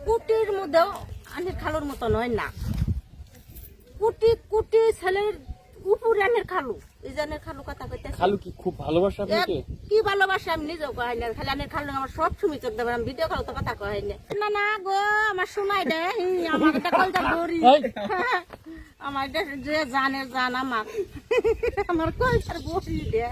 কুটির মধ্যেও আনের খালুর মতো নয় না, কুটি কুটি ছেলের উপরে আনের খালু, এই যে আনের খালু কথা কইতে খালু কি খুব ভালোবাসে আপনাকে? কি ভালোবাসে আমি নিজেও কই না, খালি আনের খালু আমার সব সময় চোখ দেবে, আমি ভিডিও কল তো কথা কই না। না না গো আমার শোনাই দে, আমার এটা কলটা ধরি আমার এটা যে জানে জান আমার কলটার বসি দে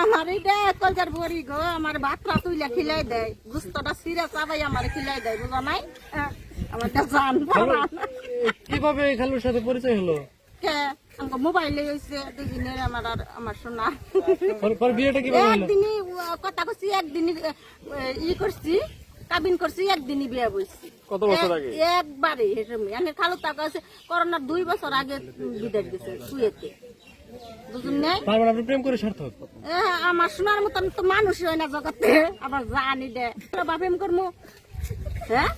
আমার এটা কলটার বড়ি গো, আমার ভাতটা তুইলে খিলাই দেয়, গুস্তটা সিরা চাবাই আমার খিলাই দেয়, বুঝা নাই? আমারটা জান কিভাবে এই খালুর সাথে পরিচয় হলো? কে আমাকে মোবাইলে হয়েছে দুদিনের আমার আর আমার শোনা পর বিয়েটা কিভাবে হলো? একদিনই কথা করছি, একদিনই করছি, কাবিন করছি, একদিনই বিয়ে বইছি। কত বছর আগে? একবারে আমি খালু টাকা আছে করোনার 2 বছর আগে বিদায় গেছে শুয়েতে, বুঝুন নাই? তার মানে আপনি প্রেম করে সার্থক? আমার শোনার মতন তো মানুষ হয় না জগতে, আবার জানি দে বাপেম করবো। হ্যাঁ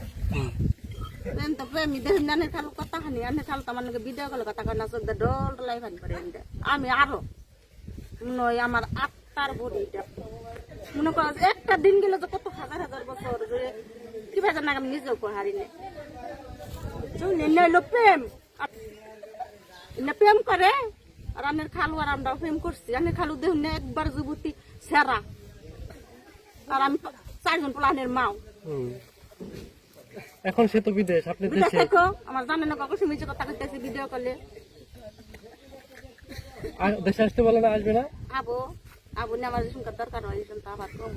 প্রেম তো প্রেমী দেখুন আনের খালু কথা খানি, আনের খালু তো আমার ভিডিও কলে কথা কয় না, চোখ দিয়ে ডল ডলাই ফানি করে আমি আরো নয় আমার আত্মার বডিটা মনে কর একটা দিন গেলে তো কত হাজার হাজার বছর কি ভাই না আমি নিজেও হারি না নইলো প্রেম প্রেম করে। আর আনের খালু আর আমরা প্রেম করছি, আনের খালু দেখুন না একবার যুবতী সেরা, আর আমি 4 জন প্লানের মাও। এখন সে তো বিদেশ, আপনি দেশে। দেখো আমার জানে না কখন শুনেছি কথা কইতেছি ভিডিও কলে। দেশে আসতে বলে না, আসবে না? আবো আবু না আমার শুনকার দরকার হয়, আবার কম